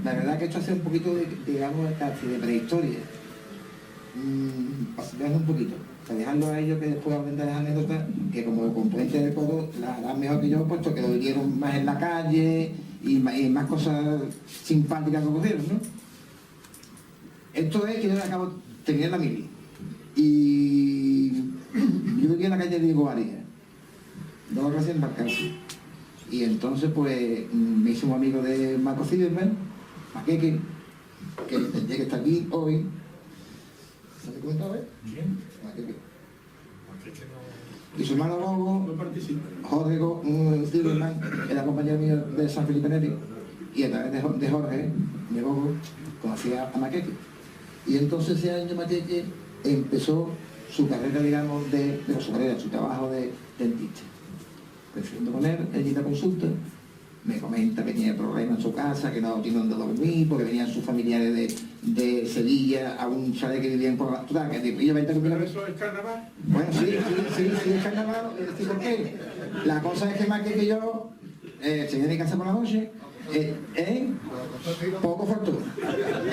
La verdad que esto hace un poquito de, digamos, casi de prehistoria. Para un poquito, para dejarlo a ellos que después hablen de las anécdotas, que como componente de coro la harán mejor que yo, puesto que lo vivieron más en la calle y más cosas simpáticas que ocurrieron, ¿no? Esto es que yo acabo, terminé la mili y yo vivía en la calle Diego Arias, dos clases en Barcarse. Y entonces pues me hice un amigo de Marco Zimmerman, Maqueque, que tendría que estar aquí hoy. ¿Se te comentaba, ¿Quién? Maqueque. Maqueque no... Y su hermano Gogo, No participa. Jorge Zimmerman, era compañero mío de San Felipe Neri, y a través de Jorge, de Gogo, conocía a Maqueque. Y entonces ese año Maqueque empezó su carrera, digamos, su trabajo de dentista. Prefiero con él, él da consulta, me comenta que tiene problemas en su casa, que no tiene donde dormir, porque venían sus familiares de Sevilla a un chalet que vivían por la ciudad, que yo ¿Pero eso es carnaval? Bueno, sí, es carnaval, ¿sí por qué? La cosa es que más que yo, llegué a mi casa por la noche, poco fortuna.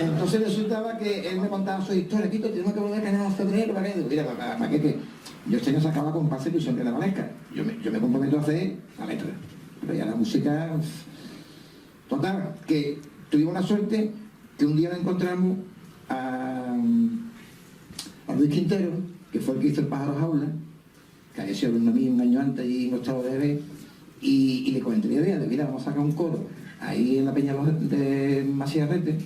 Entonces resultaba que él me contaba su historia, Quito, tenemos que volver a ganar a febrero, para que mira, para que yo este año sacaba con pase ilusión de la Valesca. Yo me comprometo a hacer la letra. Pero ya la música... Total, que tuvimos una suerte que un día nos encontramos a Luis Quintero, que fue el que hizo El pájaro jaula, que había sido alumno mío un año antes allí en octavo de bebé, y le comenté la idea de, mira, vamos a sacar un coro ahí en la peña de Masíarrete,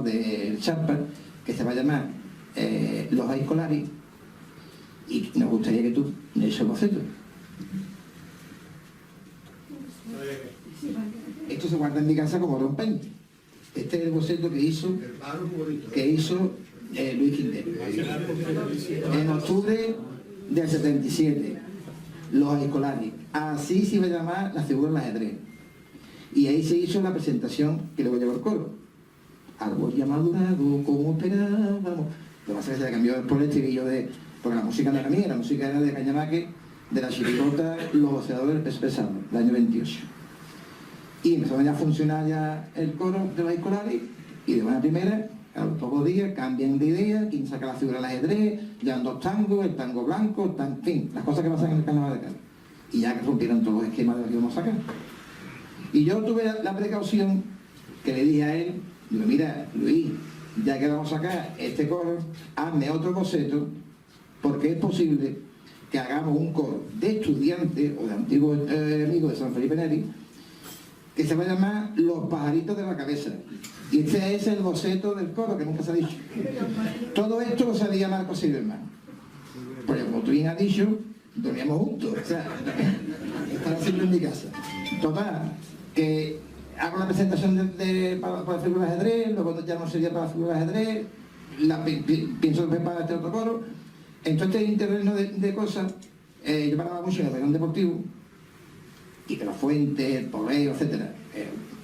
del Champa, que se va a llamar Los Aiscolaris, y nos gustaría que tú le eches el boceto. Esto se guarda en mi casa como rompen. Este es el boceto que hizo Luis Quintero en octubre del 77. Los Aiscolaris. Así se iba a llamar la figura del ajedrez. Y ahí se hizo la presentación que luego llevó el coro. Árbol ya madurado, como esperábamos. Lo que pasa es que se le cambió por el estribillo porque la música no era mía, la música era de Cañamaque, de la chirigota Los Boceadores del Pez Pesado, del año 28. Y empezó a funcionar ya el coro de los Aiscolaris, y de buena primera, a los pocos días cambian de idea, quien saca la figura del ajedrez, llevan dos tangos, el tango blanco, en fin, las cosas que pasan en el carnaval de Cádiz. Y ya que rompieron todos los esquemas de lo que íbamos a sacar. Y yo tuve la precaución que le dije a él, digo, mira, Luis, ya que vamos a sacar este coro, hazme otro boceto, porque es posible que hagamos un coro de estudiantes o de antiguos amigos de San Felipe Neri, que se va a llamar Los Pajaritos de la Cabeza. Y este es el boceto del coro, que nunca se ha dicho. Todo esto lo sabía Marco Silverman. Porque como tú bien has dicho, dormíamos juntos. O sea, estaba siempre en mi casa. Total, que hago la presentación para la figura de ajedrez, luego ya no sería para la figura de ajedrez, pienso preparar este otro coro. Entonces, este terreno de cosas, yo paraba mucho en el pabellón deportivo, y de la fuente, el poleo, etc.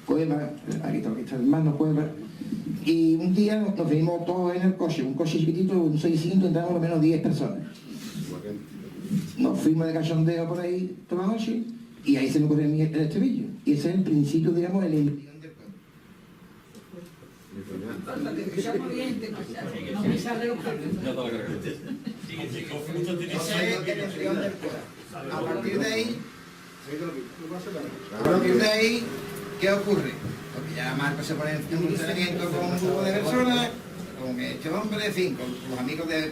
Cueva, aquí está el hermano, Cueva. Y un día nos vinimos todos en el coche, un coche chiquitito, un 600, entramos por lo menos 10 personas. Nos fuimos de cachondeo por ahí toda la noche, y ahí se me ocurrió a mí el estribillo. Y ese es el principio, digamos, el embrión del coro. A partir de ahí, ¿qué ocurre? Porque ya Marco se pone en funcionamiento con un grupo de personas, con este hombre, en fin, con los amigos de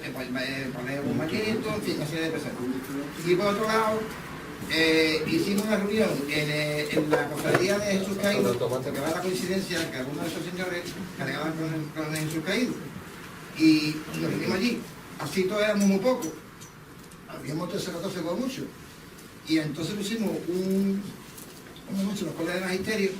Paleo, con Maqueto, en fin, una serie de personas. Y por otro lado, hicimos una reunión en la cofradía de Jesús Caído, porque va la coincidencia que algunos de esos señores cargaban con Jesús Caído, y nos reunimos allí. Así todos éramos muy pocos, habíamos 13 o 14 como mucho, y entonces pusimos una noche en la escuela de magisterio,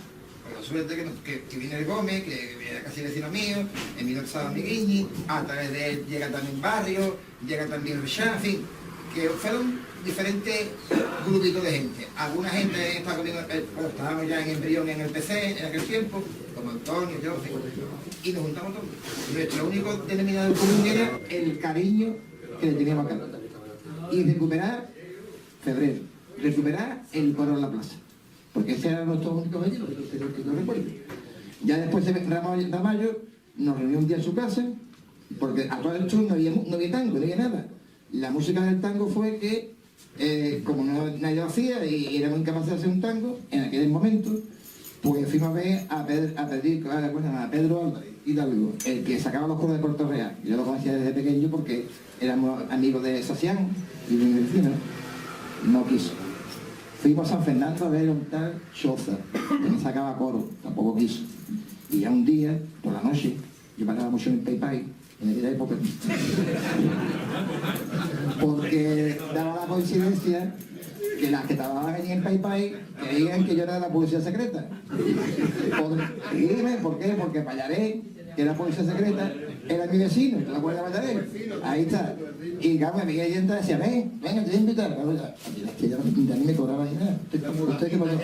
con la suerte que viene el Gómez, que era casi vecino mío, en mi estaba Miguiñi, a través de él llega también Barrio, llega también Richard, en fin, que fueron diferentes grupitos de gente. Alguna gente estaba comiendo, bueno, estábamos ya en embrión en el PC en aquel tiempo, como Antonio, yo, y nos juntamos todos. Nuestro único denominador común era el cariño que le teníamos acá. Y recuperar febrero, recuperar el coro en la plaza. Porque ese era nuestro único objetivo, que no recuerdo. Ya después de Ramallo, nos reunió un día en su casa, porque a todo esto no había tango, no había nada. La música del tango fue que, como nadie lo hacía y éramos incapaces de hacer un tango, en aquel momento, pues fuimos a ver a Pedro Álvarez Hidalgo, el que sacaba los coros de Puerto Real. Yo lo conocía desde pequeño porque éramos amigos de Sacián y de mi vecino. No quiso. Fuimos a San Fernando a ver un tal Choza, que no sacaba coro, tampoco quiso. Y ya un día, por la noche, yo paraba mucho en PayPal, en aquella época, porque daba la coincidencia que las que trabajaban en PayPal creían que yo era de la policía secreta. ¿Por qué? Porque Pallaré, que era policía secreta, era mi vecino, ¿te acuerdas de Pallaré? Ahí está. Y claro, me veía y entra y decía, venga, te voy a invitar. Es que ya ni me cobraba ni nada. ¿Usted qué pasó?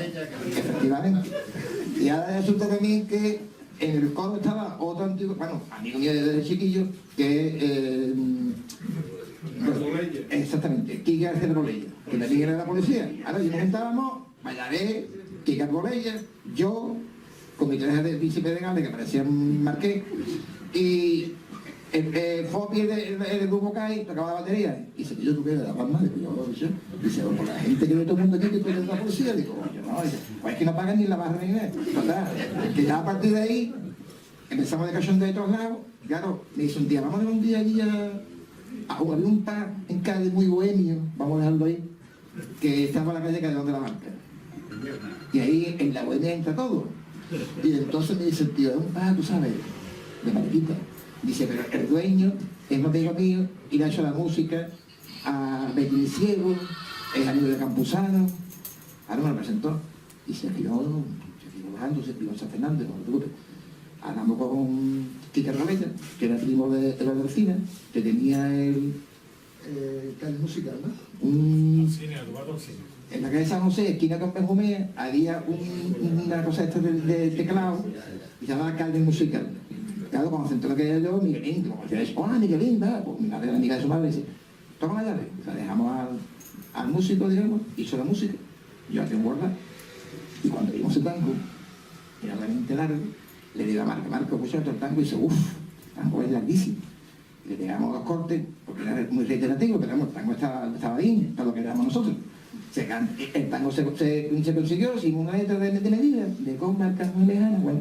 Efectivamente. Y ahora resulta también que en el coro estaba otro antiguo, bueno, amigo mío desde chiquillo, que exactamente, Quique García Arbolella, que también era de la policía. Ahora nos juntábamos, Vallaré, Quique Arbolella, yo, con mi traje de príncipe de Gales, que parecía un marqués, y Fopi, el grupo CAI, tocaba la batería, y dice, yo tuve la palma, digo, yo, dice, por la gente que ve todo el mundo aquí que tú eres de la policía, digo, yo no, pues es que no pagan ni la barra ni nada, total, que ya a partir de ahí, empezamos de cachón de todos lados, claro, me dice un día, vamos a ir un día allí había un par en Cádiz muy bohemio, vamos a dejarlo ahí, que estaba en la calle Calderón de la Barca, y ahí en la bohemia entra todo, y entonces me dice el tío, es un par, tú sabes, de Mariquita. Dice, pero el dueño es un amigo mío y le ha hecho la música a Betty Ciego, es amigo de Campuzano. Ahora me lo presentó. Y se giró bajando, se giró en San Fernando, no te preocupes. Hablamos con Quique Arbolella, que era primo de la vecina, que tenía el calle musical, ¿no? En la calle San José, esquina con Benjumea, había una cosa de teclado y se llamaba calle musical. Claro, cuando se enteró que era yo, Miguelín, como decía, hola Miguelín, va, pues mi madre era amiga de su madre, dice, toma la llave. O sea, dejamos al músico, digamos, hizo la música, yo hacía un guardar, y cuando vimos el tango, era realmente largo, le digo a Marco, puso otro tango y dice, uff, el tango es larguísimo. Le pegamos dos cortes, porque era muy reiterativo, pero el tango estaba bien, para lo que éramos nosotros. El tango se consiguió sin una letra de medida, de comarcas muy lejanas, bueno.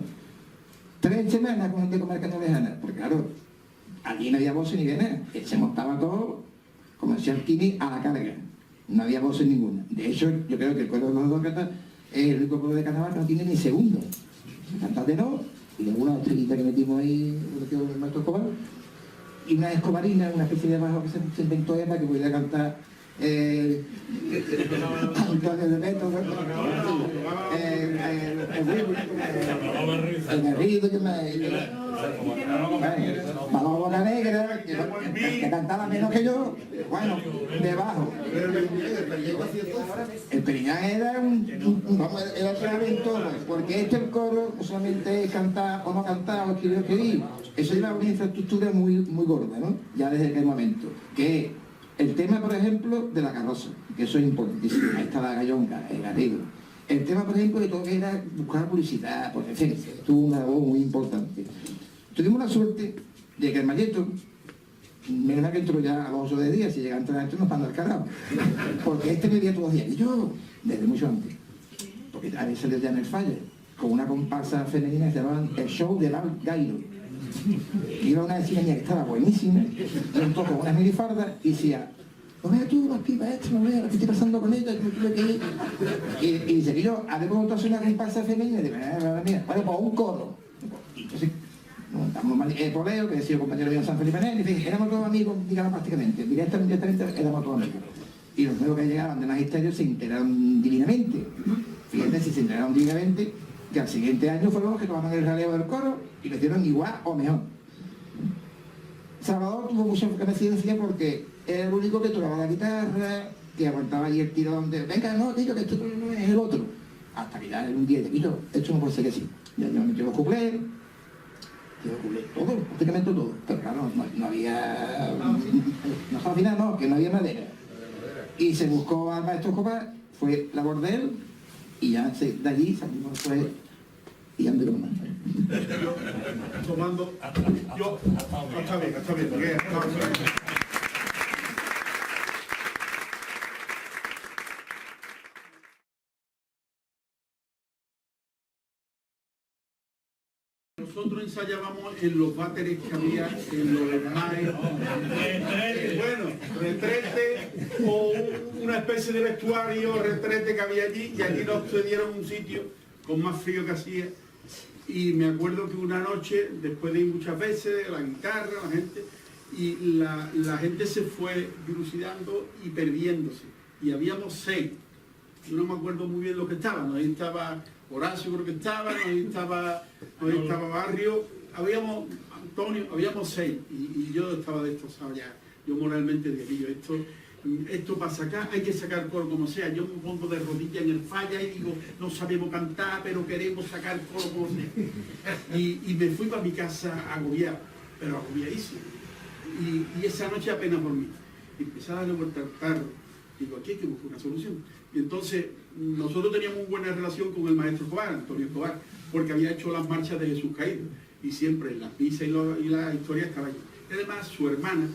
3 semanas con gente de comarcas no lejanas, porque claro, allí no había voces ni de nada, se montaba todo, como decía el Kini, a la carga, no había voces ninguna. De hecho, yo creo que el coro de los dos cantas es el único coro de carnaval que no tiene ni segundo. Cantas de no, y luego una estrellita que metimos ahí, el maestro Escobar, y una escobarina, una especie de bajo que se inventó Emma, que podía cantar Antonio de Beto, el Garrido, que Paloma Boca Negra, que cantaba menos que yo, bueno, debajo. El Periñán era era realmente todo, porque el coro no solamente es cantar o no cantar o escribir, eso lleva una infraestructura muy gorda, ¿no? Ya desde aquel momento, que el tema, por ejemplo, de la carroza, que eso es importantísimo, ahí está la gallonga, el garrido. El tema, por ejemplo, de todo que era buscar publicidad, porque en fin, tuvo una voz muy importante. Tuvimos la suerte de que el Malleto, menos mal que entró ya a los 8 de día, si llega a entrar adentro nos manda al carajo, porque este me veía todos los días, y yo, desde mucho antes, porque a veces salió ya en el Falle, con una comparsa femenina que se llamaban El Show de Val Gairo. Iba una vecina mía que estaba buenísima, y entró con unas minifardas y decía, no veas tú las pipas estas, no veas lo que estoy pasando con ellas, me tuve que ir. Y dice, que yo, ¿has de preguntarse una comparsa femenina? Y digo, mira, bueno, pues un coro. Y entonces, montamos poleo, que he sido compañero de San Felipe Nel, en fin, éramos todos amigos, digamos, prácticamente, directamente éramos todos amigos. Y los nuevos que llegaban de magisterio se enteraron divinamente. Fíjate si se enteraron divinamente, que al siguiente año fueron los que tomaban el relevo del coro y lo hicieron igual o mejor. Salvador tuvo mucha conciencia porque era el único que tocaba la guitarra, que aguantaba ahí el tirón de, venga, no, tío, que esto no es el otro. Hasta que ya en un día te quito, esto no puede ser que sí. Ya yo me llevo cuplé todo, prácticamente todo. Pero claro, no había, no al final no, que no había madera. Y se buscó al maestro Escobar, fue labor de él, y ya de allí salimos después y ando con más. Tomando. Yo. Está bien. Nosotros ensayábamos en los váteres que había, en los esmaes, bueno, retrete o una especie de vestuario, retrete que había allí, y allí nos cedieron un sitio con más frío que hacía. Y me acuerdo que una noche, después de ir muchas veces, la guitarra, la gente, y la gente se fue dilucidando y perdiéndose. Y habíamos 6. Yo no me acuerdo muy bien lo que estaban. Ahí estaba Horacio, creo que estaba, ahí estaba Barrio, habíamos Antonio, habíamos 6. Y yo estaba destrozado ya. Yo moralmente diría, esto para sacar, hay que sacar coro como sea. Yo me pongo de rodillas en el falla y digo, no sabemos cantar, pero queremos sacar coro como sea. Y me fui para mi casa agobiado, pero agobiadísimo. Y esa noche apenas dormí. Y empecé a darle vuelta al tarro. Digo, aquí hay que buscar una solución. Y entonces, nosotros teníamos una buena relación con el maestro Escobar, Antonio Escobar, porque había hecho las marchas de Jesús Caído. Y siempre en las misas y la historia estaba allí. Además, su hermana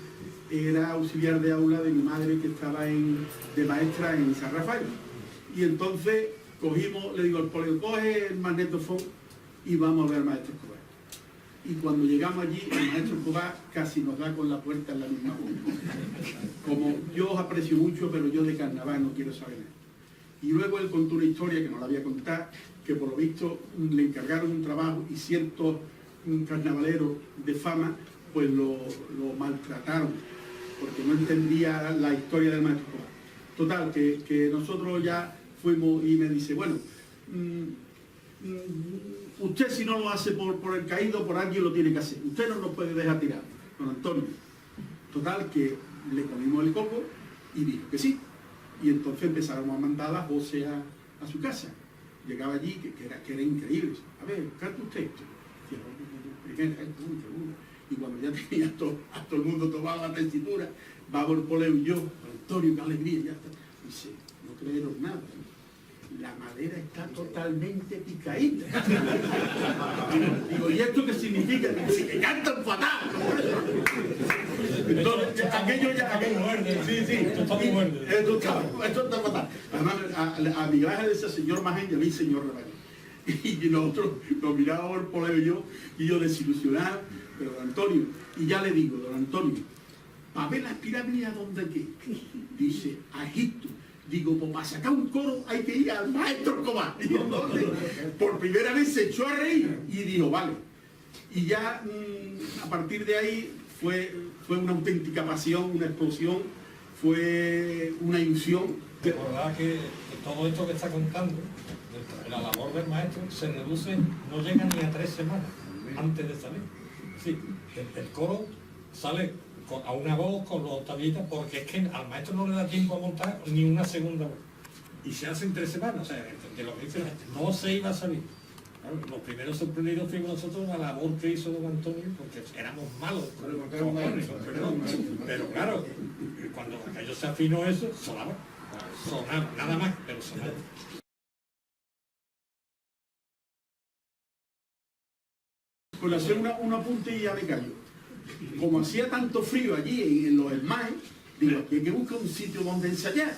era auxiliar de aula de mi madre, que estaba de maestra en San Rafael. Y entonces le digo al poleo, coge el magnetofón y vamos a ver al maestro Escobar. Y cuando llegamos allí, el maestro Escobar casi nos da con la puerta en la misma boca. Como yo os aprecio mucho, pero yo de carnaval no quiero saber nada. Y luego él contó una historia que no la voy a contar, que por lo visto le encargaron un trabajo y ciertos carnavaleros de fama pues lo maltrataron, porque no entendía la historia del maestro Escobar. Total, que nosotros ya fuimos y me dice, bueno, usted si no lo hace por el caído, por alguien lo tiene que hacer. Usted no nos puede dejar tirar, don Antonio. Total, que le comimos el coco y dijo que sí. Y entonces empezaron a mandar a José a su casa. Llegaba allí, que era increíble. A ver, canta usted esto. Y cuando ya tenía a todo el mundo tomado la tesitura, va por poleo y yo, Antonio, qué alegría, ya está. Dice, no creeron nada. La madera está totalmente picadita. Digo, ¿y esto qué significa? Dice, que cantan fatal. Entonces, aquello muerde. Sí. Esto está muy muerde. Esto está fatal. Además, a mi gracia de ese señor Majén, ya vi señor Rebaño. Y nosotros nos mirábamos el poleo y yo desilusionado, pero don Antonio, y ya le digo, don Antonio, para ver las pirámides, ¿a dónde qué? Dice, a Egipto. Digo, pues para sacar un coro hay que ir al maestro Escobar. Y entonces, por primera vez se echó a reír y dijo, vale. Y ya a partir de ahí fue una auténtica pasión, una explosión, fue una ilusión. De verdad que todo esto que está contando, la labor del maestro, se reduce, no llega ni a 3 semanas antes de salir. Sí, el coro sale a una voz con los octavitas, porque es que al maestro no le da tiempo a montar ni una segunda voz. Y se hace en 3 semanas, o sea, de lo que dice la gente, no se iba a salir. Claro, los primeros sorprendidos fuimos nosotros la labor que hizo don Antonio, porque éramos malos. Pero claro, cuando aquello se afinó eso, sonaba, nada más, pero sonaba. Con hacer una punta y ya me cayó. Como hacía tanto frío allí en los esmaes, digo, aquí hay que buscar un sitio donde ensayar.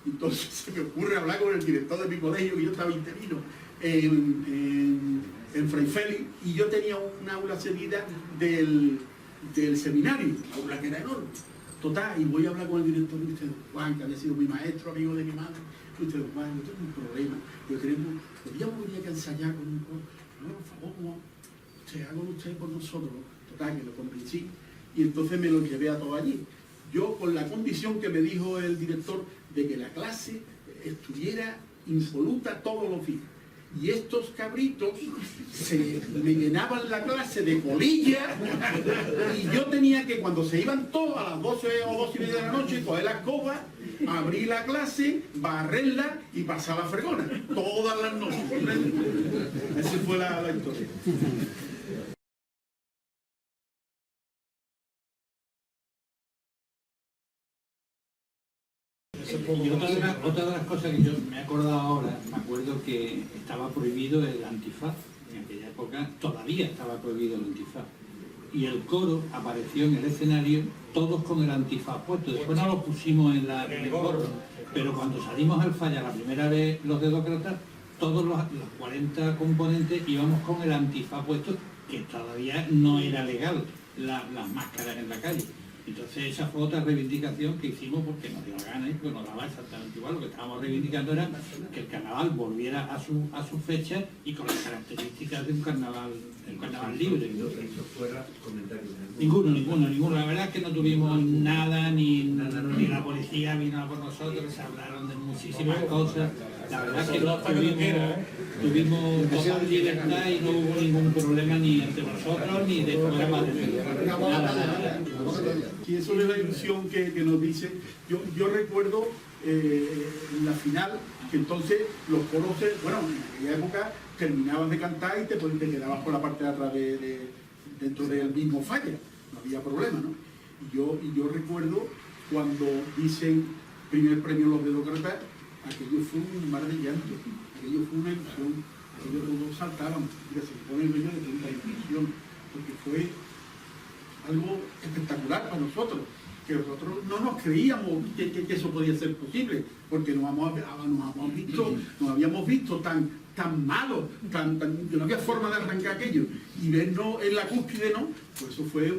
Entonces se me ocurre hablar con el director de mi colegio, que yo estaba interino en Fray Félix, y yo tenía un aula cedida del seminario, una aula que era enorme. Total, y voy a hablar con el director y usted, Juan, que había sido mi maestro, amigo de mi madre. Y usted, Juan, yo tengo un problema. Yo queremos, podríamos venir a ensayar con un coro. No, por favor, no. Háganlo usted por nosotros. Total, que lo convencí. Y entonces me lo llevé a todo allí. Yo, con la condición que me dijo el director de que la clase estuviera impoluta todos los días. Y estos cabritos me llenaban la clase de polilla y yo tenía que, cuando se iban todos a las 12 o 12 y media de la noche, coger la escoba, abrir la clase, barrerla y pasar la fregona todas las noches. Esa fue la historia. Y otra de las cosas que yo me he acordado ahora, me acuerdo que estaba prohibido el antifaz. En aquella época todavía estaba prohibido el antifaz. Y el coro apareció en el escenario todos con el antifaz puesto. Después no lo pusimos en el coro, pero cuando salimos al falla la primera vez los Dedócratas, todos los 40 componentes íbamos con el antifaz puesto, que todavía no era legal las máscaras en la calle. Entonces esa fue otra reivindicación que hicimos porque nos dio la gana y porque nos daba exactamente igual. Lo que estábamos reivindicando era que el carnaval volviera a su fecha y con las características de un carnaval libre. Ninguno. La verdad es que no tuvimos nada, ni la policía vino por nosotros, se hablaron de muchísimas cosas. La verdad es que tuvimos total libertad y no hubo ningún problema ni entre nosotros ni de fuera para dentro. Nada. Y eso es la ilusión que nos dice. Yo recuerdo en la final que entonces los coros, bueno, en aquella época terminabas de cantar y te quedabas por la parte de atrás dentro del mismo falla, no había problema, ¿no? Y yo recuerdo cuando dicen primer premio los Dedócratas, aquello fue un mar de llanto, aquello fue una ilusión, aquello todos saltaban, mira, se pone el dueño de tanta ilusión, porque fue algo espectacular para nosotros, que nosotros no nos creíamos que eso podía ser posible, porque nos habíamos visto tan malos, que no había forma de arrancar aquello, y vernos en la cúspide, ¿no? Pues eso fue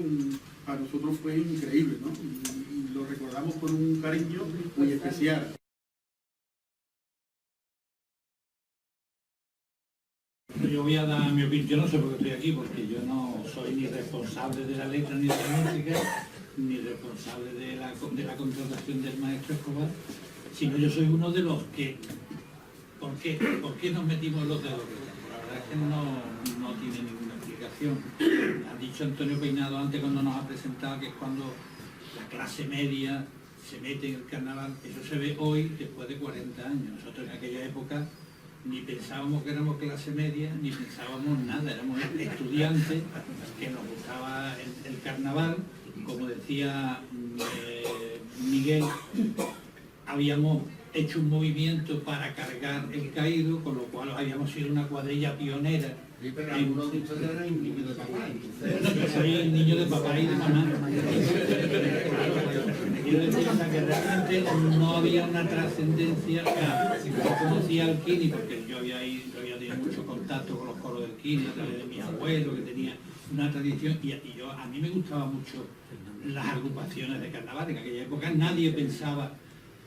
para nosotros fue increíble, ¿no? Y lo recordamos con un cariño muy especial. Yo voy a dar mi opinión, yo no sé por qué estoy aquí, porque yo no soy ni responsable de la letra ni de la música, ni responsable de la contratación del maestro Escobar, sino yo soy uno de los que... ¿Por qué nos metimos los dedos? La verdad es que no tiene ninguna explicación. Ha dicho Antonio Peinado antes cuando nos ha presentado que es cuando la clase media se mete en el carnaval. Eso se ve hoy después de 40 años. Nosotros en aquella época ni pensábamos que éramos clase media, ni pensábamos nada, éramos estudiantes que nos gustaba el carnaval. Como decía Miguel, habíamos hecho un movimiento para cargar el caído, con lo cual habíamos sido una cuadrilla pionera. Sí, pero algunos de ustedes eran niños de papá. Yo soy niño de papá y de mamá. Quiero decir que realmente no había una trascendencia. Yo conocía al Kini porque yo había tenido mucho contacto con los coros del Kini a través de mi abuelo, que tenía una tradición, y a mí me gustaban mucho las agrupaciones de carnaval. En aquella época nadie pensaba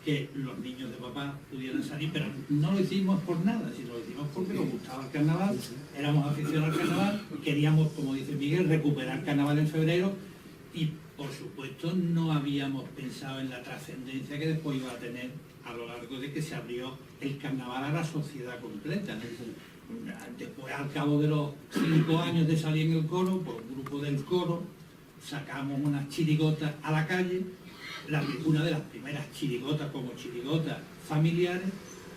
que los niños de papá pudieran salir, pero no lo hicimos por nada, sino lo hicimos porque nos gustaba el carnaval, éramos aficionados al carnaval, queríamos, como dice Miguel, recuperar carnaval en febrero y, por supuesto, no habíamos pensado en la trascendencia que después iba a tener a lo largo de que se abrió el carnaval a la sociedad completa. Después, al cabo de los 5 años de salir en el coro, por un grupo del coro, sacamos unas chirigotas a la calle, una de las primeras chirigotas como chirigotas familiares,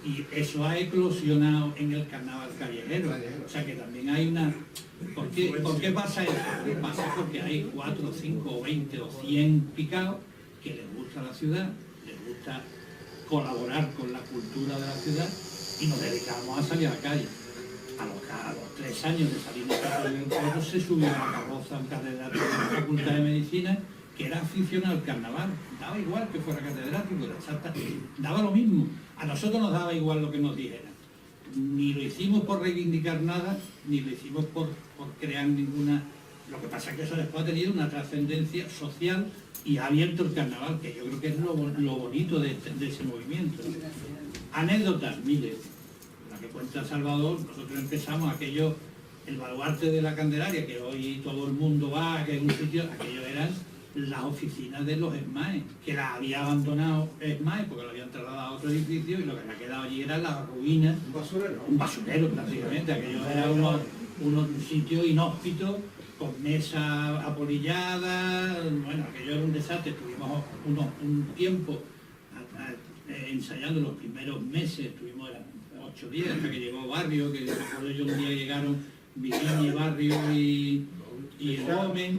y eso ha eclosionado en el carnaval callejero. O sea que también hay una... ¿Por qué pasa eso? Pasa porque hay 4, 5, 20 o 100 picados que les gusta la ciudad, les gusta colaborar con la cultura de la ciudad y nos dedicamos a salir a la calle. A los 3 años de salir de el coro se subió a la carroza un catedrático de la Facultad de Medicina que era aficionado al carnaval, daba igual que fuera catedrático, daba lo mismo. A nosotros nos daba igual lo que nos dijeran. Ni lo hicimos por reivindicar nada, ni lo hicimos por crear ninguna Lo que pasa es que eso después ha tenido una trascendencia social y ha abierto el carnaval, que yo creo que es lo bonito de ese movimiento. Anécdotas, mire, la que cuenta Salvador, nosotros empezamos aquello, el baluarte de la Candelaria, que hoy todo el mundo va, que es un sitio, aquello eran las oficinas de los ESMAE, que las había abandonado ESMAE porque lo habían trasladado a otro edificio y lo que había quedado allí eran las ruinas. Un basurero prácticamente, aquello era unos sitios inhóspitos, con mesas apolilladas, bueno, aquello era un desastre. Estuvimos un tiempo ensayando los primeros meses, estuvimos 8 días hasta que llegó Barrio, que recuerdo yo un día llegaron Vigini, Barrio y Gómez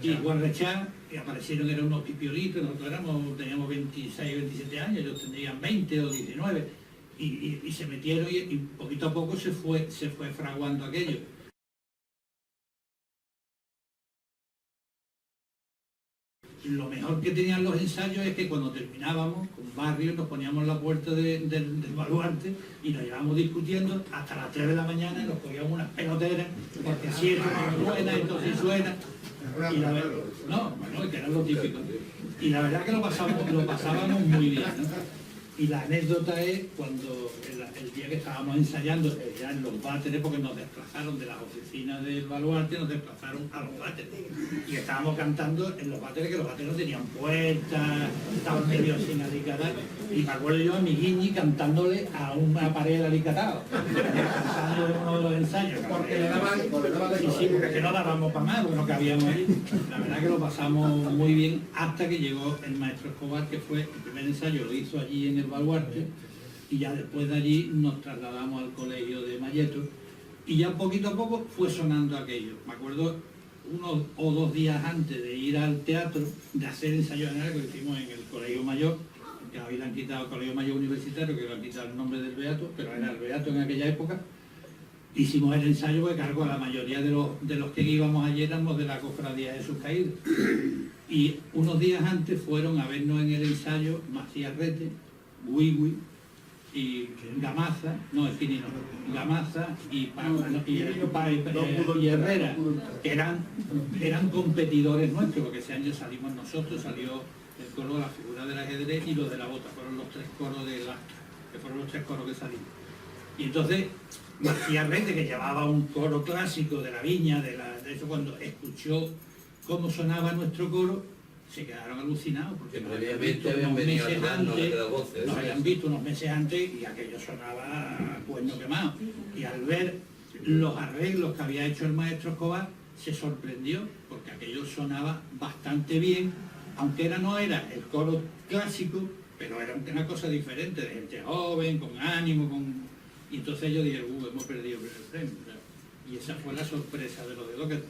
y Guarrechá, y aparecieron, eran unos pipiolitos, nosotros teníamos 26, 27 años, ellos tendrían 20 o 19, y se metieron y poquito a poco se fue fraguando aquello. Lo mejor que tenían los ensayos es que cuando terminábamos con Barrio nos poníamos en la puerta del baluarte y nos llevábamos discutiendo hasta las 3 de la mañana y nos cogíamos unas peloteras, porque si esto no suena, esto sí suena. Y la verdad, bueno, que era lo típico. Y la verdad que lo pasábamos muy bien, ¿no? Y la anécdota es cuando el día que estábamos ensayando ya en los váteres, porque nos desplazaron de las oficinas del baluarte, nos desplazaron a los váteres. Y estábamos cantando en los váteres, que los váteres no tenían puertas, estaban medio sin alicatar. Y me acuerdo yo a mi Guiñi cantándole a una pared de alicatado, cantando en uno de los ensayos. Porque le daban, sí, porque no dábamos para más, porque no cabíamos allí. La verdad que lo pasamos muy bien hasta que llegó el maestro Escobar, que fue el primer ensayo, lo hizo allí en el baluarte, y ya después de allí nos trasladamos al colegio de Malleto y ya poquito a poco fue sonando aquello. Me acuerdo 1 o 2 días antes de ir al teatro, de hacer ensayos generales que hicimos en el colegio mayor, que habían quitado el colegio mayor universitario, que le han quitado el nombre del Beato, pero era el Beato en aquella época. Hicimos el ensayo que cargó, la mayoría de los que íbamos allí éramos de la cofradía de sus caídos. Y unos días antes fueron a vernos en el ensayo Macías Rete, Wiwi y Gamaza, no, el Quini no, Gamaza y Herrera, que eran competidores nuestros, porque ese año salimos nosotros, salió el coro La Figura del Ajedrez y los de la Bota, fueron los 3 coros del Astra, que fueron los 3 coros que salimos. Y entonces Macías Rete, que llevaba un coro clásico de la Viña, de eso, cuando escuchó cómo sonaba nuestro coro, se quedaron alucinados, porque nos habían visto unos meses antes y aquello sonaba a cuerno quemado. Y al ver los arreglos que había hecho el maestro Escobar, se sorprendió, porque aquello sonaba bastante bien, aunque no era el coro clásico, pero era una cosa diferente, de gente joven, con ánimo, y entonces yo dije, hemos perdido el premio. Y esa fue la sorpresa de los de Docata.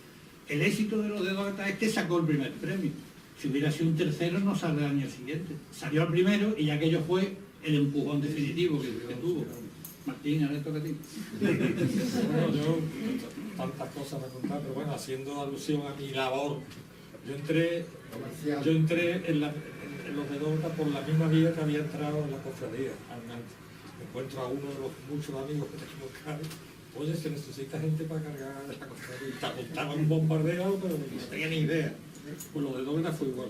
El éxito de los de Docata es que sacó el primer premio. Si hubiera sido un tercero, no saldrá el año siguiente. Salió al primero y aquello fue el empujón definitivo que tuvo. Martín, ahora toca a ti. Bueno, yo, tantas cosas me contar, pero bueno, haciendo alusión a mi labor, yo entré en los de Docata por la misma vía que había entrado en la cofradía. Me encuentro a uno de los muchos amigos que tengo acá. Oye, se necesita gente para cargar esta cofradía. Estaba un bombardeo, pero no tenía ni idea. Pues lo de Docata fue igual.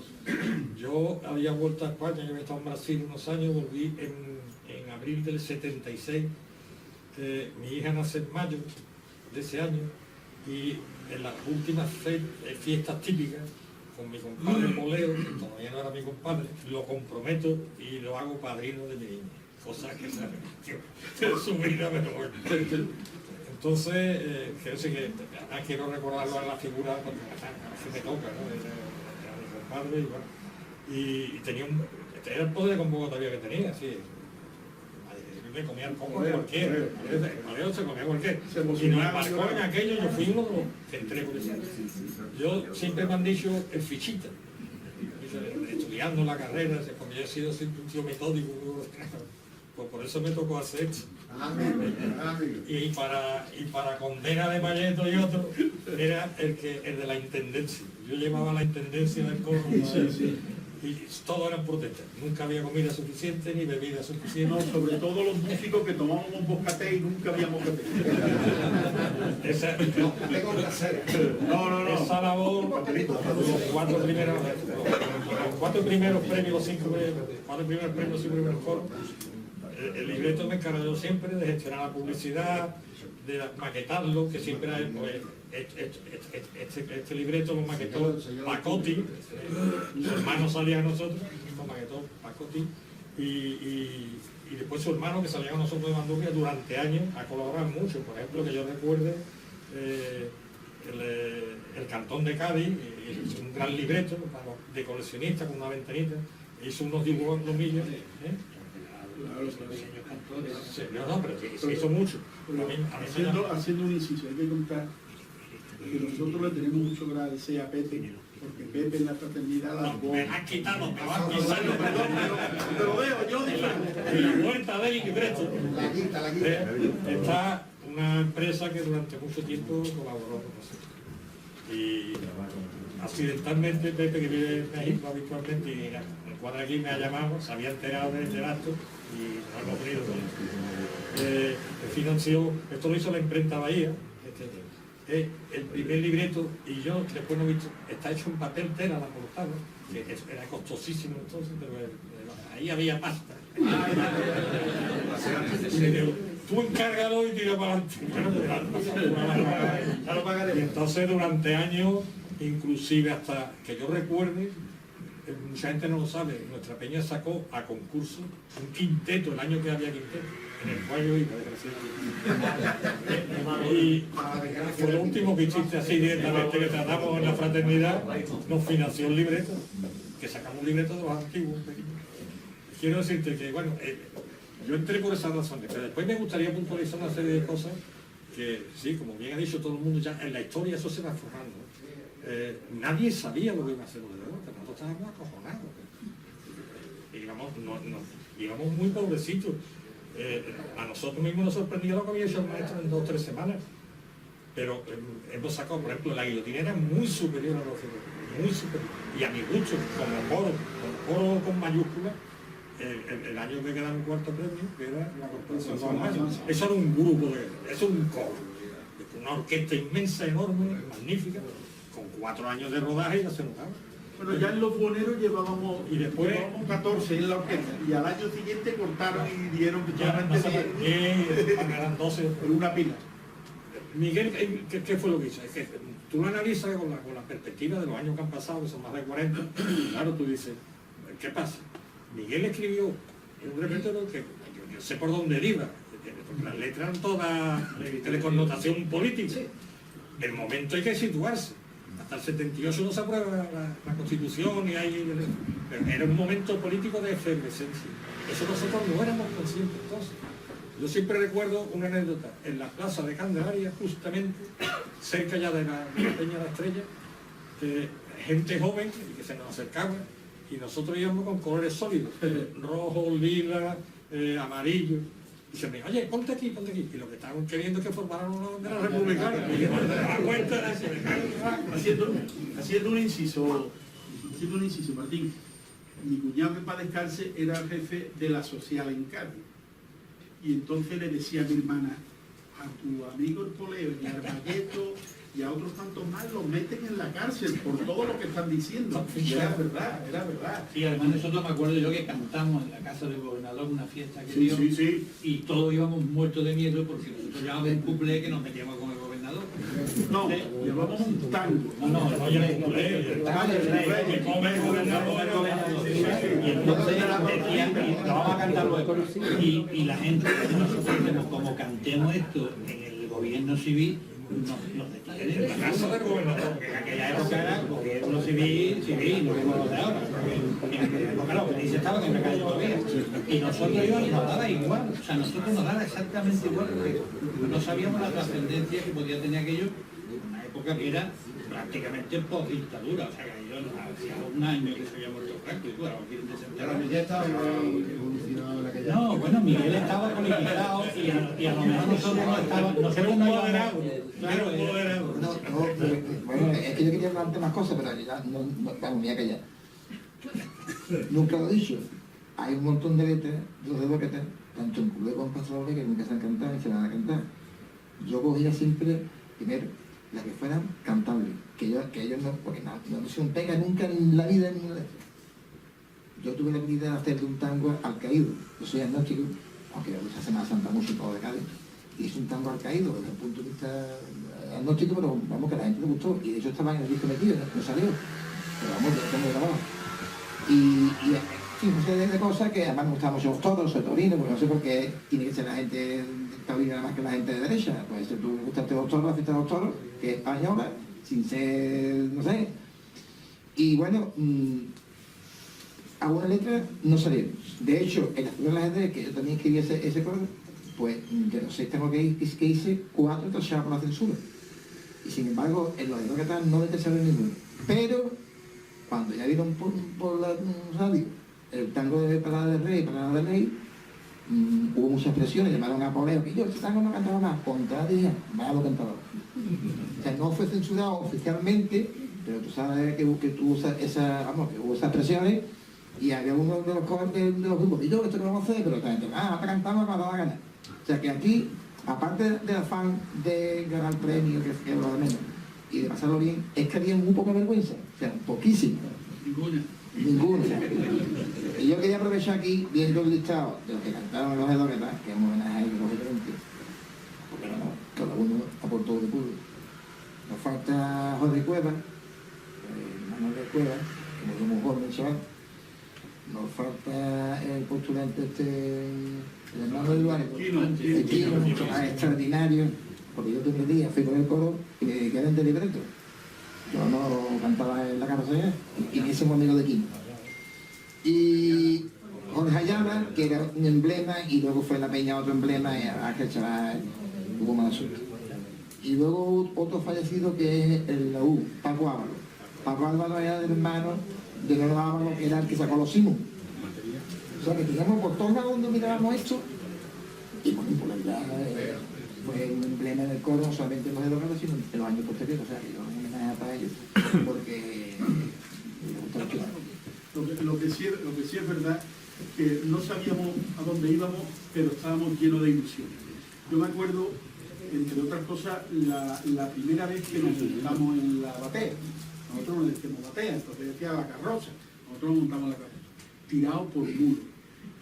Yo había vuelto a España, yo había estado en Brasil unos años, volví en abril del 76. Mi hija nace en mayo de ese año y en las últimas fiestas típicas, con mi compadre Poleo, que todavía no era mi compadre, lo comprometo y lo hago padrino de mi niña. Cosa que se arrepintió de su vida, pero bueno. Entonces, quiero recordarlo a la figura porque se me toca, ¿no? Era mi compadre y bueno. Y tenía era el poder de convocatoria que tenía, sí. Me comía el poco cualquiera. El se comía cualquiera. Y no embarcó en aquello, yo fui uno de los que entré por eso. Yo siempre me han dicho el fichita. Estudiando la carrera, porque yo he sido siempre un tío metódico. Pues por eso me tocó hacer esto. Y para condena de Malleto y otro, era el de la intendencia. Yo llevaba la intendencia del coro. y todo eran protestas. Nunca había comida suficiente ni bebida suficiente. No, sobre todo los músicos que tomábamos bocate y nunca había bocate. Esa, No. esa labor, los cuatro primeros premios, los cinco primeros coros, el libreto me encargó yo siempre de gestionar la publicidad, de maquetarlo, que siempre era, pues, este libreto lo maquetó Pacotti, su hermano salía a nosotros, lo maquetó Pacotti, y después su hermano que salía con nosotros de Bandurria durante años ha colaborado mucho. Por ejemplo, que yo recuerde el Cantón de Cádiz, hizo un gran libreto de coleccionista con una ventanita, hizo unos dibujos en los millos. Sí, no, pero se hizo mucho. Haciendo un inciso, hay que contar que nosotros le tenemos mucho que agradecer a Pepe, porque Pepe en la fraternidad la me han quitado, me van a quitar. Te lo veo yo. En la puerta del libreto está una empresa que durante mucho tiempo colaboró con nosotros. Y accidentalmente Pepe, que vive en México habitualmente, y el cuadro aquí me ha llamado, se había enterado del acto y no hemos venido con él. Financió, esto lo hizo la imprenta Bahía, el primer libreto, y yo después no he visto, está hecho en papel tela la portada, que era costosísimo entonces, pero ahí había pasta. Tú encárgalo y tira para adelante. Y entonces durante años, inclusive hasta que yo recuerde, mucha gente no lo sabe, nuestra peña sacó a concurso un quinteto, el año que había quinteto, en el cual yo iba, desgraciadamente. Y fue lo último que hiciste así directamente, que tratamos en la fraternidad, nos financió el libreto, que sacamos un libreto de los antiguos. Quiero decirte que, bueno, yo entré por esas razones, pero después me gustaría puntualizar una serie de cosas que, sí, como bien ha dicho todo el mundo, ya en la historia eso se va formando. Nadie sabía lo que iba a hacer los de Lorca, nosotros estábamos acojonados. Íbamos muy pobrecitos. A nosotros mismos nos sorprendía lo que había hecho el maestro en 2 o 3 semanas. Pero hemos sacado, por ejemplo, la guillotina era muy superior a los otros, muy superior. Y a mi gusto, como coro con mayúsculas, el año que quedaba en cuarto premio, que era la corporación normal. Eso era un grupo, eso es un coro. Una orquesta inmensa, enorme, magnífica, con 4 años de rodaje y ya se notaba. Bueno, ya en Los Buhoneros llevábamos 14 en la orquesta, y al año siguiente cortaron y dieron solamente 10. Eran 12. Por una pila. Miguel, ¿qué fue lo que hizo? Es que tú lo analizas con la perspectiva de los años que han pasado, que son más de 40, y claro, tú dices, ¿qué pasa? Miguel escribió un repertorio que yo sé por dónde iba, porque las letras eran todas de connotación política. El momento hay que situarse. Hasta el 78 no se aprueba la Constitución y pero era un momento político de efervescencia. Eso nosotros no éramos conscientes entonces. Yo siempre recuerdo una anécdota en la plaza de Candelaria, justamente cerca ya de la Peña de la Estrella, que gente joven que se nos acercaba y nosotros íbamos con colores sólidos, rojo, lila, amarillo. Y se me dijo, oye, ponte aquí. Y lo que estaban queriendo es que formaran una bandera republicana. Haciendo un inciso, Martín. Mi cuñado, que para descanse, era el jefe de la social en Cádiz. Y entonces le decía a mi hermana, a tu amigo el Poleo y a Arballeto y a otros tantos más los meten en la cárcel por todo lo que están diciendo. Y era verdad. Sí, además nosotros me acuerdo yo que cantamos en la casa del gobernador una fiesta que dio, Sí. y todos íbamos muertos de miedo porque nosotros llevábamos un cuplé que nos metíamos con el gobernador. No, llevamos un tango. Y entonces decían, lo vamos a cantar luego. Y la gente, nosotros como cantemos esto en el gobierno civil, nos detienen en la casa del gobernador, que en aquella época era gobierno civil, no como los de ahora, porque en aquella época los felices estaban en la calle todavía. Y nosotros íbamos y nos daba igual, o sea, nosotros nos daba exactamente igual, porque no sabíamos la trascendencia que podía tener aquello en una época que era prácticamente post-dictadura, o sea, que yo hacía un año que se había muerto Franco, y tú ahora quieren desenterrar. Pero ya estaba evolucionado en aquella. No, bueno, Miguel estaba politizado y a lo mejor nosotros no íbamos. Claro, bueno, es que yo quería hablar de más cosas, pero ya no vamos, mira que ya. nunca lo he dicho. Hay un montón de letras, los dedos que están, tanto en Club de Compasores, que nunca se han cantado ni se van a cantar. Yo cogía siempre, primero, las que fueran cantables, que ellos no, porque no se un pega nunca en la vida ni en la letra. Yo tuve la habilidad de hacer de un tango al caído. Yo soy agnóstico, aunque me gusta Semana Santa mucho y todo de Cádiz. Y es un tango al caído desde el punto de vista agnóstico, pero vamos, que a la gente le gustó. Y de hecho estaba en el disco metido, no salió. Pero vamos, yo lo tengo grabado. Y sí, una serie de cosas que además me gustaban mucho los toros, soy taurino, porque no sé por qué tiene que ser la gente taurina nada más que la gente de derecha. Pues si tú gustaste los toros, la fiesta de los toros, que es española, sin ser, no sé. Y bueno, algunas letras no salieron. De hecho, en las primeras letras que yo también escribí ese coro, pues de los 6 tengo que hice 4 tachadas por la censura. Y sin embargo, en los de que tal no me tacharon ninguno. Pero cuando ya vieron por la radio el tango de Parada del Rey, hubo muchas presiones, llamaron a Poleo, que yo ese tango no cantaba más, contraria, más lo cantaba. O sea, no fue censurado oficialmente, pero tú sabes que tuvo hubo esas presiones, y había uno de los covers de los grupos, y yo esto no lo vamos a hacer, pero también, ahora cantamos para dar la gana. O sea que aquí, aparte del afán de ganar premios, que es lo de menos, y de pasarlo bien, es que había muy poca vergüenza, o sea, poquísima. Ninguna. Y yo quería aprovechar aquí, viendo el listado de los que cantaron los de Doqueta, que es un homenaje a ellos, lógicamente, porque no, cada uno aportó de puro. Nos falta Jorge Cueva, Manuel de Cueva, que murió muy joven, chaval. Nos falta el postulante el hermano del Duarte, el Quino, extraordinario, porque yo tuve día, fui con el coro y me dediqué a vender libreto. Yo no cantaba en la carrocería y me hice un amigo de Quino. Y Jorge Ayala, que era un emblema, y luego fue en la Peña otro emblema, y aquel chaval hubo mala suerte. Y luego otro fallecido que es el U, Paco Ábalo. Paco Ábalo era el hermano de Leonardo Ábalo, que era el que sacó los Simons. O sea que teníamos por todos lados donde mirábamos esto, y con impopularidad fue un emblema del coro, no solamente en los Eduardo, sino en los años posteriores. O sea que yo un homenaje para ellos, porque me gusta mucho. Lo que sí es verdad, que no sabíamos a dónde íbamos, pero estábamos llenos de ilusión. Yo me acuerdo, entre otras cosas, la primera vez que nos montamos en la batea. Nosotros nos decíamos batea, entonces decía la carroza. Nosotros nos montamos en la carroza, tirados por muro.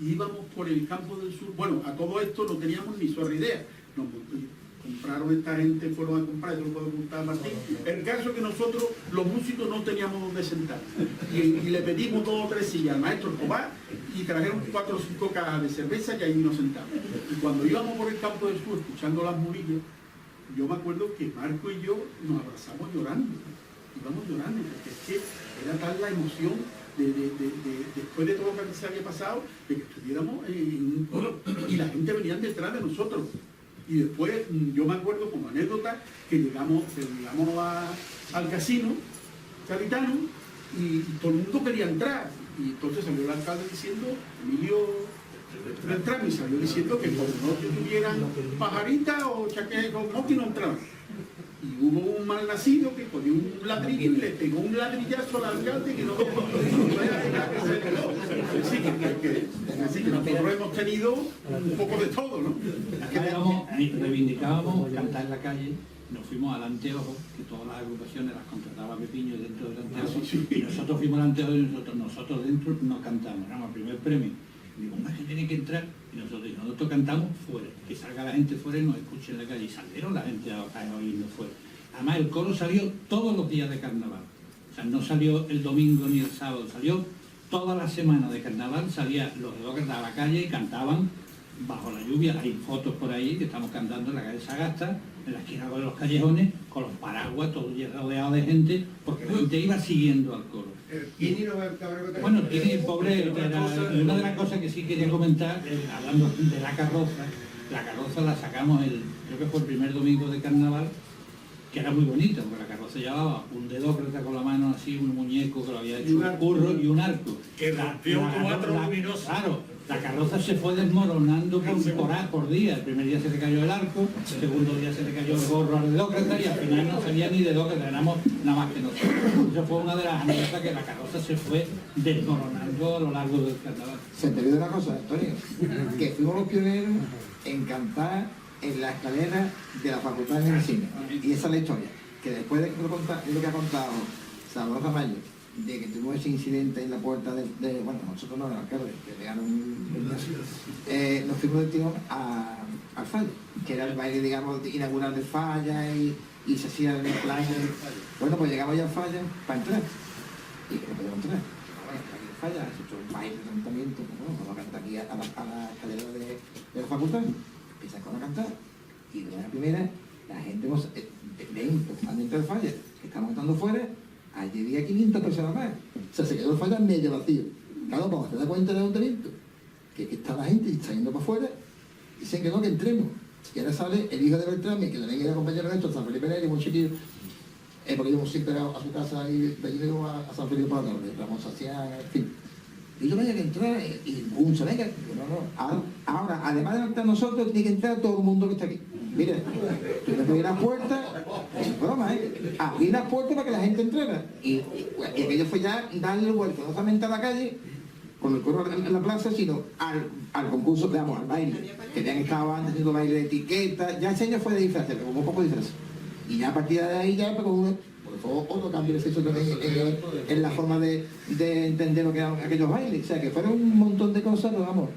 Íbamos por el campo del sur. Bueno, a todo esto no teníamos ni suave idea. Nos compraron esta gente, fueron a comprar, eso lo puedo contar a Martín. El caso es que nosotros, los músicos, no teníamos dónde sentar. Y le pedimos 2 o 3 sillas al maestro Escobar y trajeron 4 o 5 cajas de cerveza y ahí nos sentamos. Y cuando íbamos por el campo del sur, escuchando las murillas, yo me acuerdo que Marco y yo nos abrazamos llorando. Íbamos llorando, porque es que era tal la emoción después de todo lo que se había pasado, de que estuviéramos en un coro y la gente venía detrás de nosotros. Y después, yo me acuerdo como anécdota que llegamos al casino gaditano y todo el mundo quería entrar. Y entonces salió el alcalde diciendo, Emilio Beltrán, y salió diciendo que cuando no tuvieran pajarita o chaqueta o moqui no entraban. Y hubo un mal nacido que cogió un ladrillo y le pegó un ladrillazo al alcalde que no así que nosotros hemos tenido un poco de todo, ¿no? Reivindicábamos cantar en la calle, nos fuimos al Anteojo, que todas las agrupaciones las contrataba Pepiño dentro del Anteojo, y nosotros fuimos al Anteojo y nosotros dentro no cantamos, éramos el primer premio. Y digo, una gente tiene que entrar, y nosotros cantamos fuera, que salga la gente fuera y nos escuche en la calle, y salieron la gente a oírnos fuera. Además el coro salió todos los días de carnaval, o sea, no salió el domingo ni el sábado, salió toda la semana de carnaval, salían los de Doqueta a la calle y cantaban bajo la lluvia. Hay fotos por ahí que estamos cantando en la calle Sagasta, en la esquina de los callejones, con los paraguas, todo rodeado de gente, porque la gente iba siguiendo al coro. Bueno, tiene el pobre, una de las cosas que sí quería comentar, hablando de la carroza la sacamos creo que fue el primer domingo de carnaval, que era muy bonito, porque la carroza llevaba un dedócrata con la mano así, un muñeco que lo había hecho un curro y un arco. Que rompió 4 luminosos. Claro, la carroza se fue desmoronando por día. El primer día se le cayó el arco, el segundo día se le cayó el gorro al de Dócrates y al final no salía ni de Dócrates, éramos nada más que nosotros. Eso fue una de las anécdotas, que la carroza se fue desmoronando a lo largo del carnaval. Se te olvidó una cosa, Antonio, que fuimos los pioneros en cantar en la escalera de la Facultad de Medicina. Y esa es la historia, que después de lo que ha contado Salvador Ramallo, de que tuvimos ese incidente en la puerta bueno, nosotros no, el alcalde, que pegaron nos fuimos del tirón al Falla, que era el baile, digamos, inaugural del Falla y se hacía en el plan. Bueno, pues llegamos ya al Falla para entrar, y que no podíamos entrar. Aquí el Falla, se hecho un baile de tratamiento, bueno, vamos a cantar aquí a la escalera de la facultad, empiezan a cantar, y de la primera, la gente dentro del Falla, que estamos cantando fuera. Allí había 500 personas más. O sea, se quedó el Falla medio vacío. Claro, cuando te das cuenta del ayuntamiento, que está la gente y está yendo para afuera, dicen que no, que entremos. Y ahora sale el hijo de Beltrán, que también era compañero de esto, San Felipe Neri, muy chiquillo, porque íbamos siempre a su casa y de allí luego a San Felipe por la tarde, Ramón Sacián, en fin. Y yo tenía que entrar y pum, se venga. No. Ahora, además de entrar nosotros, tiene que entrar todo el mundo que está aquí. Mira, tú te abrí las puertas, es broma, abrí las puertas para que la gente entrara. Y aquello fue ya darle vuelta, no solamente a la calle, con el coro en la plaza, sino al concurso, digamos, al baile. Que habían estado antes haciendo baile de etiqueta, ya ese año fue de disfraces, pero hubo poco disfraces. Y ya a partir de ahí ya, pues fue otro cambio de sexo también en la forma de entender lo que eran aquellos bailes. O sea, que fueron un montón de cosas, pero vamos.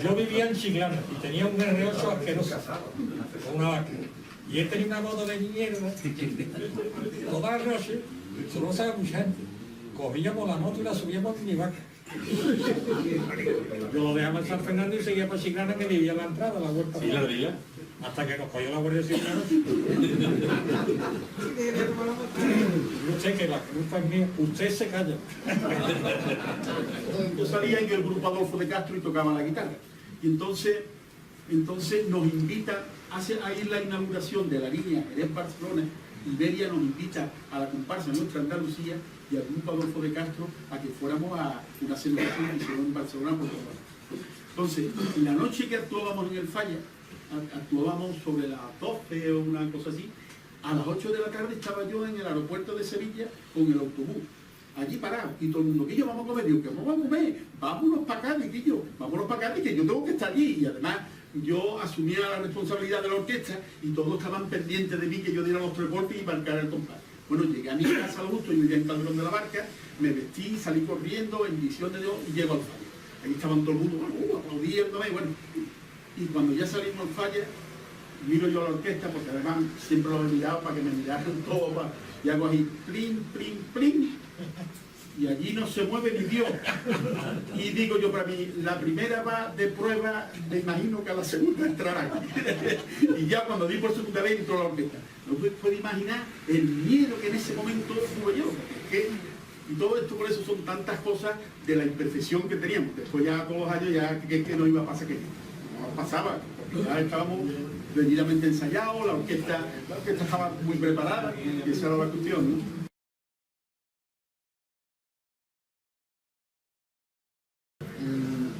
Yo vivía en Chiclana y tenía un R8 asqueroso, con una vaca. Y él tenía una moto de mierda. Toda la noche, solo lo sabe mucha gente. Cogíamos la moto y la subíamos en mi vaca. Yo lo dejaba en San Fernando y seguía para Chiclana, que vivía a la entrada, la vuelta. ¿Y la veía? Hasta que nos cogió la Guardia Civil. Usted, que la culpa es mía, usted se calla. Yo salía en el grupo Adolfo de Castro y tocaba la guitarra. Y entonces nos invita a ir la inauguración de la línea Jerez-Barcelona. Iberia nos invita a la comparsa Nuestra Andalucía y al grupo Adolfo de Castro a que fuéramos a una celebración que hicieron en Barcelona por todo. Entonces, la noche que actuábamos en el Falla, actuábamos sobre las 12 o una cosa así, a las 8 de la tarde estaba yo en el aeropuerto de Sevilla con el autobús, allí parado, y todo el mundo, Guillo, vamos a comer, digo, ¿qué vamos a comer? Vámonos para Cádiz, Guillo, vámonos para Cádiz, que yo tengo que estar allí, y además yo asumía la responsabilidad de la orquesta y todos estaban pendientes de mí que yo diera los tres golpes y marcara el compás. Bueno, llegué a mi casa al gusto, yo vivía en Calderón de la Barca, me vestí, salí corriendo, en visión de Dios, y llego al Falla. Ahí estaban todo el mundo, aplaudiéndome, bueno. Y cuando ya salimos al Falla, miro yo a la orquesta, porque además siempre lo he mirado para que me miraran todo, y hago ahí, plin, plin, plin, y allí no se mueve ni Dios. Y digo yo para mí, la primera va de prueba, me imagino que a la segunda entrará. Y ya cuando di por segunda vez entró la orquesta. No puede imaginar el miedo que en ese momento tuve yo, y todo esto por eso son tantas cosas de la imperfección que teníamos. Después ya todos los años ya que no iba a pasar, que no pasaba, porque ya estábamos debidamente ensayados, la orquesta estaba muy preparada, y esa era la cuestión, ¿no?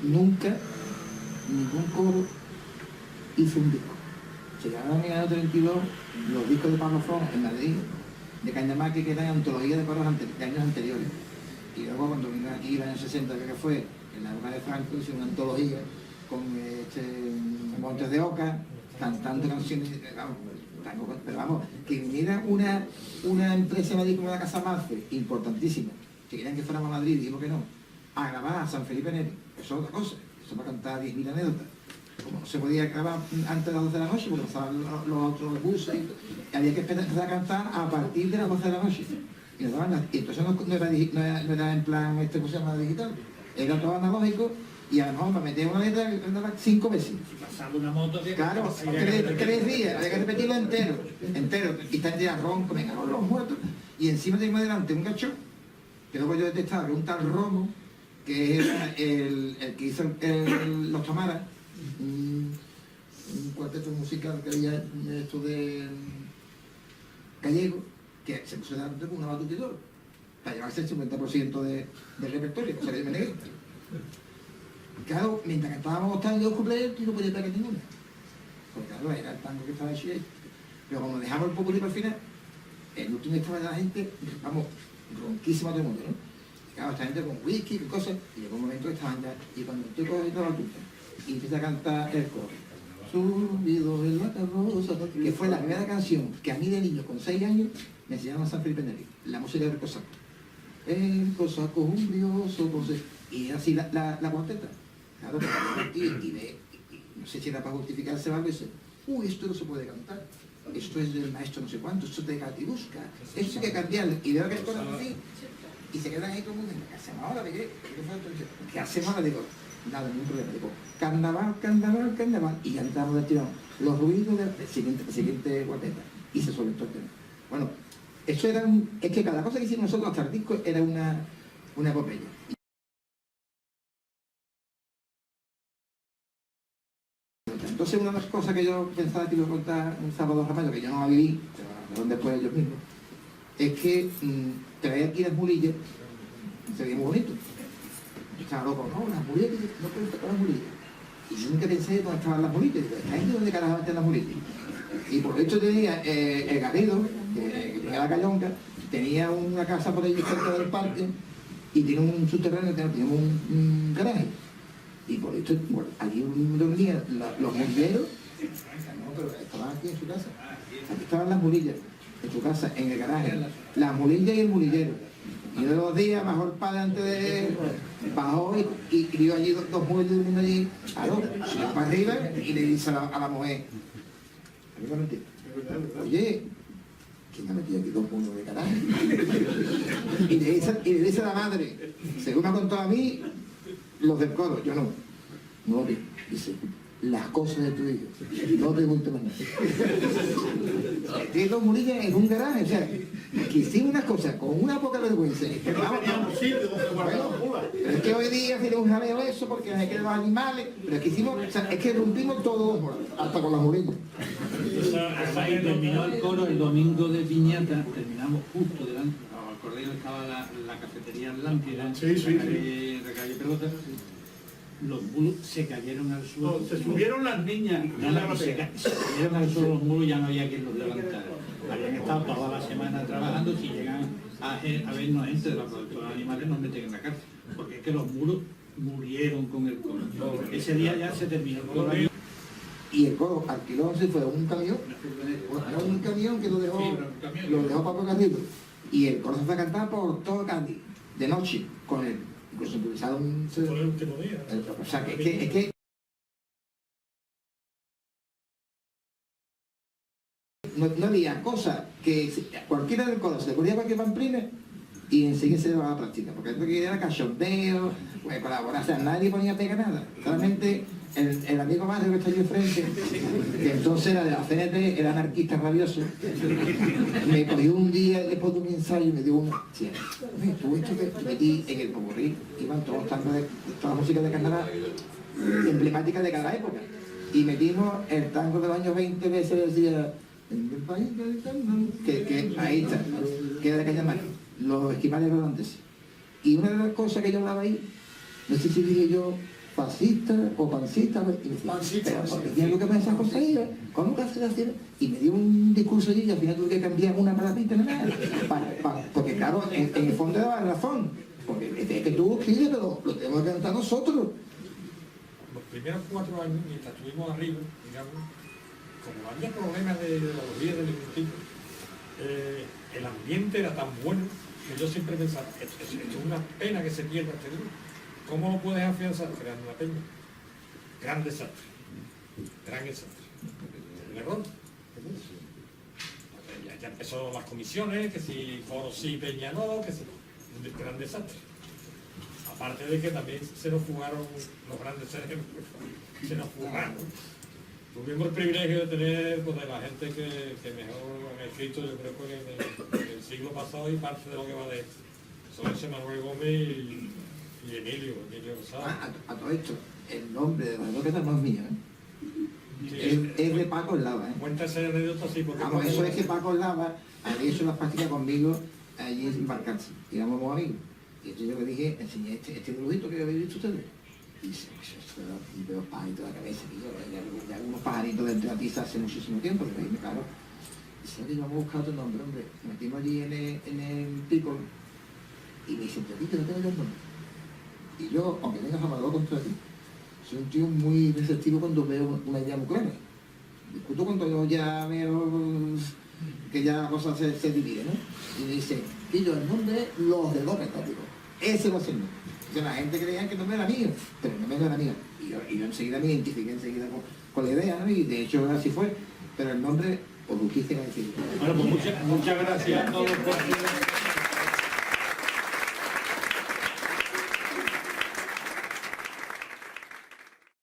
Nunca ningún coro hizo un disco. Llegaron en el año 32 los discos de Pablo Fon en Madrid, de Cañamaque, que eran antologías de coros de años anteriores. Y luego cuando vino aquí el año 60, creo que fue, en la época de Franco, hizo una antología con Montes de Oca, cantando canciones, vamos, pero vamos, que viniera una empresa médica como la Casa Marce, importantísima, que querían que fuéramos a Madrid, dijimos que no, a grabar a San Felipe Neri, eso es otra cosa, eso para cantar 10.000 anécdotas. Como no se podía grabar antes de las 12 de la noche, porque pasaban los otros buses, y había que empezar a cantar a partir de las 12 de la noche. Y entonces no era en plan, ¿cómo se llama? Digital, era todo analógico, y a lo mejor me metía una letra 5 veces. Pasando una moto de... Claro, 3 días, había que repetirlo entero, y está ya ronco, me cago en los muertos, y encima tengo delante un gacho, que luego yo detectaba que un tal Romo, que es el que hizo los Tamaras, un cuarteto musical que había esto de gallego, que se puso delante con una batuta y todo, para llevarse el 50% del repertorio, o sea, que me negué. Claro, mientras que estábamos cantando los cumpleaños, tú no podías pegar ninguna. Porque claro, era el tango que estaba hecho ahí. Pero cuando dejamos el popurrí para el final, el último estaba la gente, vamos, ronquísima todo el mundo, ¿no? Y claro, esta gente con whisky, con cosas, y llegó un momento que estaban ya, y cuando estoy cogiendo la batuta, y empieza a cantar el coro, subido en la carroza, que fue la primera canción que a mí de niño, con 6 años, me enseñaron a San Felipe Neri, la música del cosaco. El cosaco umbrioso, y era así la cuarteta. Claro, y no sé si era para justificarse o algo, y dice, uy, esto no se puede cantar, esto es del maestro no sé cuánto, esto es de Gatibusca, esto hay que cambiarlo, y veo que es cosas así, y se quedan ahí todo el mundo, ¿qué hacemos ahora? ¿Qué hacemos ahora? Digo, nada, ningún problema, digo, carnaval, carnaval, carnaval, y cantamos del tirón, los ruidos del siguiente cuarteta, y se soltó el tema. Bueno, eso era es que cada cosa que hicimos nosotros hasta el disco era una epopeya. Entonces una de las cosas que yo pensaba que iba a contar un sábado ramallo, que yo no la viví, pero la hablaron después ellos mismos, es que traer aquí las mulillas sería muy bonito. Yo estaba loco, no, las mulillas, no puedo tocar las mulillas. Y yo nunca pensé dónde estaban las mulillas, esta gente dónde carajo están las mulillas. Y por esto tenía el Garrido, que tenía la Callonca, tenía una casa por ahí cerca del parque y tiene un subterráneo, tiene un garaje. Y por esto, bueno, allí dormían los mulilleros, no, pero estaban aquí en su casa. Aquí estaban las mulillas, en su casa, en el garaje. Las mulillas y el mulillero. Y uno de los días bajó el padre antes de... Bajó y vio allí dos mujeres durmiendo allí. Claro, subió para arriba y le dice a la mujer, oye, ¿quién ha metido aquí dos mundos de garaje? Y le dice a la madre, según me ha contado a mí, los del coro, yo no lo vi, dice, las cosas de tu hijo, no te preguntes más nada. Tiene dos mulillas en un garaje, o sea, que hicimos unas cosas con una poca vergüenza. Que no teníamos sitio donde guardar los mulas. Pero es que hoy día hacemos un jaleo eso porque hay que los animales, pero es que hicimos, o sea, es que rompimos todo, hasta con las mulillas. Ahí terminó el coro el domingo de Piñata, terminamos justo delante, al cordero estaba la cafetería Atlántida, Sí, sí, la calle Pelota. Los mulos se cayeron al suelo. No, se subieron las niñas. Se cayeron al suelo los mulos, ya no había quien los levantara. Habían estado toda la semana trabajando, si llegan a vernos gente de la protectora de animales nos meten en la cárcel, porque es que los mulos murieron con el coro. Ese día ya se terminó el coro. Y el coro alquiló, se fue un camión, era un camión que lo dejó Paco Garrido. Y el coro se fue a cantar por todo Cádiz, de noche, con él. Incluso improvisaron Fue el último día. o sea, que es que no había cosa que cualquiera del coro se le ponía cualquier pamplina y enseguida se llevaba a la práctica, porque esto que era cachondeo, pues colaborar, o sea, nadie ponía pega nada. Solamente el amigo Mario que está allí enfrente, que entonces era de la CNT, era anarquista rabioso, me cogió un día después de un ensayo y me dio una, sí, tú esto que metí en el popurrí, iban todos toda la música de carnaval emblemática de cada época, y metimos el tango de los años 20 que se decía en el país del carnaval, que ahí está, que era de Cañamar, los esquimales rodantes. Y una de las cosas que yo hablaba ahí, no sé si dije yo fascista o pancista, y me decía, pero porque tiene lo que pasa esas cosas ahí, ¿cómo que haces así? Y me dio un discurso allí y al final tuve que cambiar una palabrita, porque claro, en el fondo daba razón, porque es que tú escribes, pero lo tenemos que cantar nosotros. Los primeros 4 años, mientras estuvimos arriba, digamos, como había problemas de los días del tipo, el ambiente era tan bueno que yo siempre pensaba, esto es una pena que se pierda este grupo. ¿Cómo lo puedes afianzar? Creando una peña. Gran desastre. Gran desastre. Un error. Ya empezó las comisiones, que si foro sí, peña no, que si... Un gran desastre. Aparte de que también se nos fugaron los grandes cerebros. Se nos fugaron. Tuvimos el privilegio de tener, pues, de la gente que mejor han escrito, yo creo que en el siglo pasado y parte de lo que va de esto. Son ese Manuel Gómez y Emilio Rosado. A todo esto, el nombre de la roqueta no es mío, Sí, es de Paco Lava. Cuenta esa anécdota así porque... Vamos, eso es que Paco Lava había hecho las prácticas conmigo allí en Barcarse, y éramos muy amigos. Y entonces yo le dije, enseñé este dibujito que habéis visto ustedes. Y dice, pues esto, y veo pajaritos de la cabeza, y yo, hay algunos pajaritos dentro de ti hace muchísimo tiempo, que me claro. Dice, oye, vamos a buscar otro nombre, hombre. Nos metimos allí en el pico y me dice, pero aquí que no tengo yo el nombre. Y yo, aunque tenga fama de contra ti, soy un tío muy receptivo cuando veo una idea muy clara. Discuto cuando yo ya veo que ya la cosa se divide, ¿no? Y me dice, y yo, el nombre es Los de López, digo, ese va a ser el nombre. O sea, la gente creía que el nombre era mío, pero el nombre no era mío. Y yo enseguida me identifiqué enseguida con la idea, ¿no? Y de hecho así fue. Pero el nombre, por lo que hice, Bueno, pues muchas gracias a todos por